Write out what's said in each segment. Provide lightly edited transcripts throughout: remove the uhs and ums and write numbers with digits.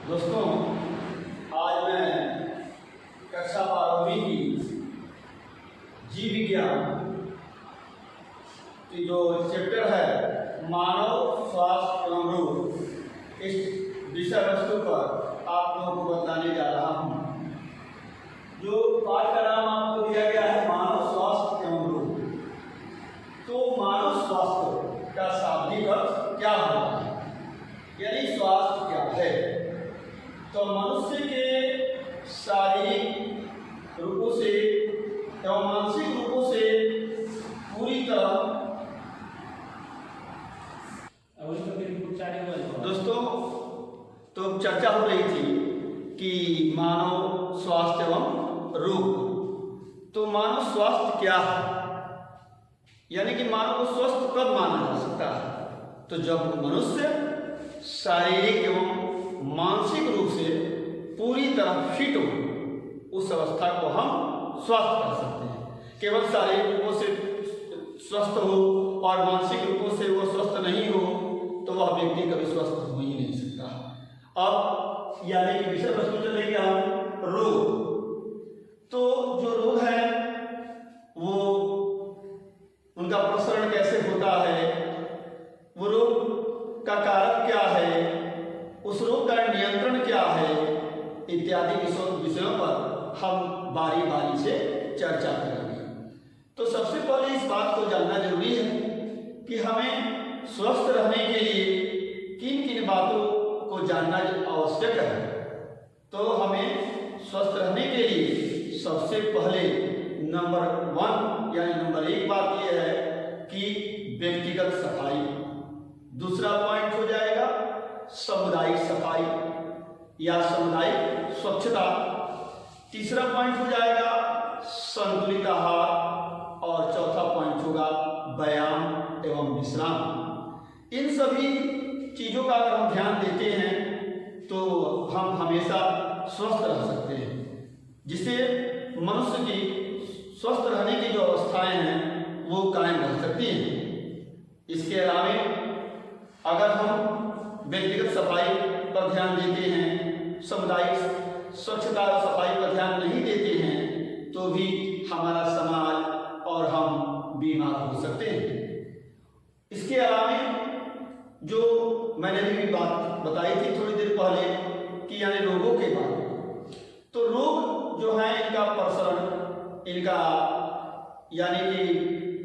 दोस्तों, आज मैं कक्षा 12वीं की जीव विज्ञान की जो चैप्टर है मानव स्वास्थ्य एवं रोग, इस विषय वस्तु पर आप लोगों को बताने जा रहा हूँ। जो पाठ का नाम आपको दिया गया है मानव स्वास्थ्य एवं रोग। तो मानव स्वास्थ्य का शाब्दिक अर्थ क्या होता है, यानी स्वास्थ्य क्या है? तो मनुष्य के शारीरिक रूपों से एवं मानसिक रूपों से पूरी तरह दोस्तों, तो चर्चा हो रही थी कि मानव स्वास्थ्य एवं रोग। तो मानव स्वास्थ्य क्या है, यानी कि मानव को स्वस्थ कब माना जा सकता है? तो जब मनुष्य शारीरिक एवं मानसिक रूप से पूरी तरह फिट हो, उस अवस्था को हम स्वस्थ कह सकते हैं। केवल शारीरिक रूपों से स्वस्थ हो और मानसिक रूपों से वो स्वस्थ नहीं हो तो वह व्यक्ति कभी स्वस्थ हो ही नहीं सकता। अब यानी कि विषय वस्तु चलेगी हम रोग। तो जो रोग है वो उनका प्रसरण कैसे होता है, वो रोग का कारक क्या है, उस रोग का नियंत्रण क्या है, इत्यादि विषयों पर हम बारी बारी से चर्चा करेंगे। तो सबसे पहले इस बात को जानना जरूरी है कि हमें स्वस्थ रहने के लिए किन किन बातों को जानना आवश्यक है। तो हमें स्वस्थ रहने के लिए सबसे पहले नंबर 1 यानी नंबर 1 बात यह है कि व्यक्तिगत सफाई। दूसरा पॉइंट हो जाएगा सामुदायिक सफाई या सामुदायिक स्वच्छता। तीसरा पॉइंट हो जाएगा संतुलित आहार और चौथा पॉइंट होगा व्यायाम एवं विश्राम। इन सभी चीजों का अगर हम ध्यान देते हैं तो हम हमेशा स्वस्थ रह सकते हैं, जिससे मनुष्य की स्वस्थ रहने की जो अवस्थाएं हैं वो कायम रह सकती हैं। इसके अलावा अगर हम व्यक्तिगत सफाई पर ध्यान देते हैं, सामुदायिक स्वच्छता और सफाई पर ध्यान नहीं देते हैं तो भी हमारा समाज और हम बीमार हो सकते हैं। इसके अलावा जो मैंने भी बात बताई थी थोड़ी देर पहले कि यानी रोगों के बारे में, तो रोग जो है इनका प्रसरण, इनका यानी कि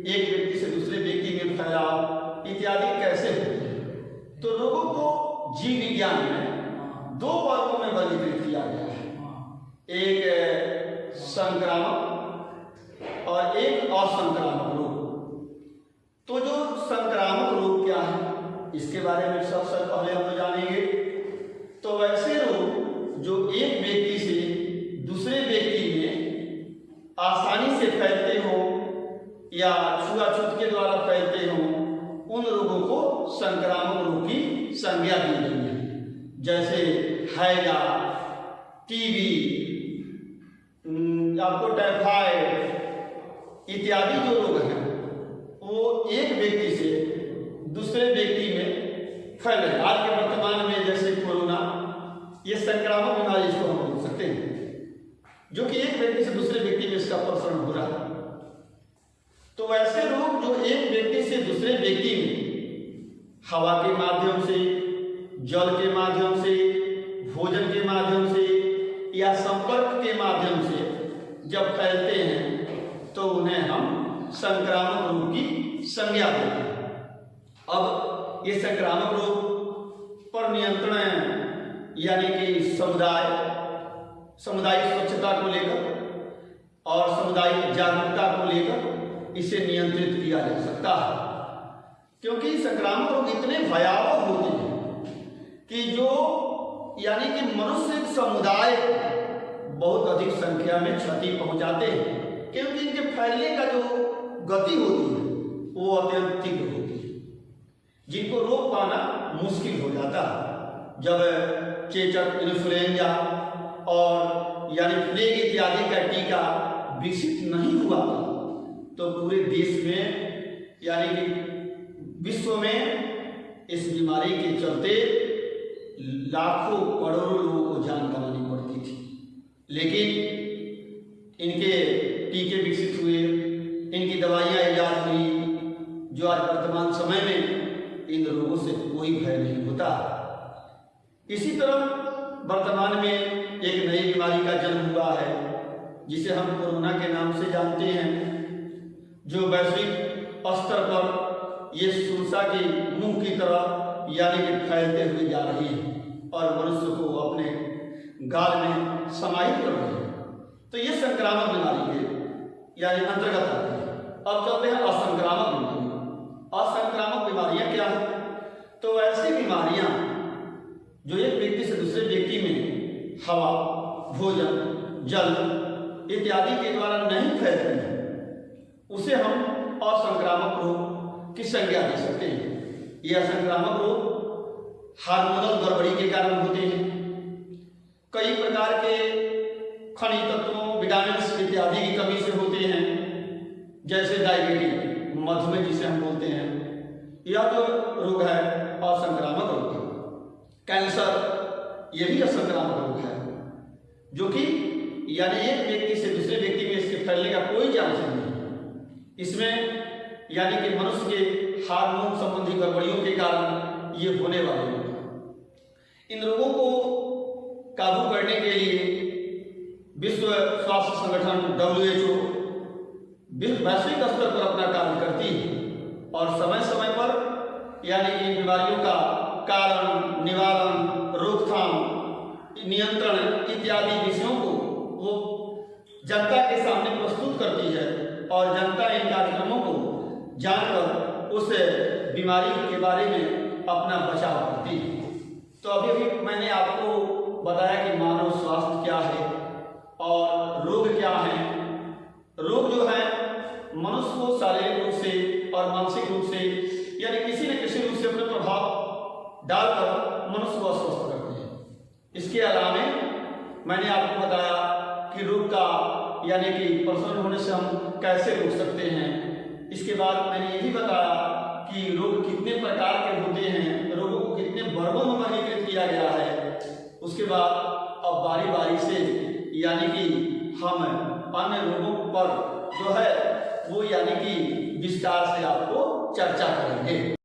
एक व्यक्ति से दूसरे व्यक्ति में फैलाव इत्यादि कैसे होते हैं। तो रोगों को जीव विज्ञान में 2 वर्गों में वर्गीकृत किया गया है, एक संक्रामक और एक असंक्रामक रोग। तो जो संक्रामक रोग क्या है इसके बारे में सबसे पहले हम जानेंगे। तो वैसे रोग जो एक व्यक्ति से दूसरे व्यक्ति में आसानी से फैलते हो या छुआछूत के द्वारा फैलते हो, उन रोगों को संक्रामक रोग की संज्ञा दी गई है। जैसे हैजा, टीबी, आपको टाइफाइड इत्यादि जो रोग हैं वो एक व्यक्ति से दूसरे व्यक्ति में फैल रहे। आज के वर्तमान में जैसे कोरोना, ये संक्रामक बीमारी इसको हम बोल सकते हैं, जो कि एक व्यक्ति से दूसरे व्यक्ति में इसका प्रसरण हो रहा है। तो वैसे रोग जो एक व्यक्ति से दूसरे व्यक्ति में हवा के माध्यम से, जल के माध्यम से, भोजन के माध्यम से या संपर्क के माध्यम से जब फैलते हैं तो उन्हें हम संक्रामक रोग की संज्ञा देते हैं। अब ये संक्रामक रोग पर नियंत्रण यानी कि सामुदायिक स्वच्छता को लेकर और सामुदायिक जागरूकता को लेकर इसे नियंत्रित किया जा सकता है, क्योंकि संक्रामक रोग इतने भयावह होते हैं कि जो यानी कि मनुष्य समुदाय बहुत अधिक संख्या में क्षति पहुंचाते हैं, क्योंकि इनके फैलने का जो गति होती है वो अत्यंत तीव्र होती है, जिनको रोक पाना मुश्किल हो जाता है। जब चेचक, इन्फ्लुएंजा और यानी प्लेग इत्यादि का टीका विकसित नहीं हुआ तो पूरे देश में यानी कि विश्व में इस बीमारी के चलते लाखों करोड़ों लोगों को जान गंवानी पड़ती थी। लेकिन इनके टीके विकसित हुए, इनकी दवाइयाँ ईजाद हुई, जो आज वर्तमान समय में इन रोगों से कोई भय नहीं होता। इसी तरह वर्तमान में एक नई बीमारी का जन्म हुआ है जिसे हम कोरोना के नाम से जानते हैं, जो वैश्विक स्तर पर ये सुरसा की मुंह की तरह यानी कि फैलते हुए जा रही है और मनुष्य को अपने गाल में समाहित कर रही है। तो ये संक्रामक बीमारी के यानी अंतर्गत आती है। अब चलते हैं असंक्रामक बीमारी। असंक्रामक बीमारियां क्या है? तो ऐसी बीमारियां जो एक व्यक्ति से दूसरे व्यक्ति में हवा, भोजन, जल इत्यादि के द्वारा नहीं फैलती है, उसे हम असंक्रामक रोग की संज्ञा दे सकते हैं। यह असंक्रामक रोग हार्मोनल गड़बड़ी के कारण होते हैं। कई प्रकार के खनिज तत्वों, विटामिन्स इत्यादि की कमी से होते हैं, जैसे डायबिटीज, मधुमेह जिसे हम बोलते हैं। यह जो रोग है असंक्रामक रोग है। कैंसर ये भी असंक्रामक रोग है, जो कि यानी एक व्यक्ति से दूसरे व्यक्ति में इसके फैलने का कोई चांस नहीं है। इसमें यानी कि मनुष्य के हार्मोन संबंधी गड़बड़ियों के कारण ये होने वाले हैं। इन रोगों को काबू करने के लिए विश्व स्वास्थ्य संगठन WHO वैश्विक स्तर पर अपना कार्य करती है और समय समय पर यानी कि इन बीमारियों का कारण, निवारण, रोकथाम, नियंत्रण इत्यादि विषयों को वो जनता के सामने प्रस्तुत करती है और जनता इन कार्यक्रमों को जानकर उस बीमारी के बारे में अपना बचाव करती है। तो अभी मैंने आपको बताया कि मानव स्वास्थ्य क्या है और रोग क्या है। रोग जो है मनुष्य को शारीरिक रूप से और मानसिक रूप से यानी किसी न किसी रूप से अपने प्रभाव डालकर मनुष्य को अस्वस्थ करते हैं। इसके अलावा मैंने आपको बताया कि रोग का यानी कि प्रसरण होने से हम कैसे रोक सकते हैं। इसके बाद मैंने ये भी बताया कि रोग कितने प्रकार के होते हैं, रोगों को कितने वर्गों में वर्गीकृत किया गया है। उसके बाद अब बारी बारी से यानी कि हम अन्य रोगों पर जो है वो यानी कि विस्तार से आपको चर्चा करेंगे।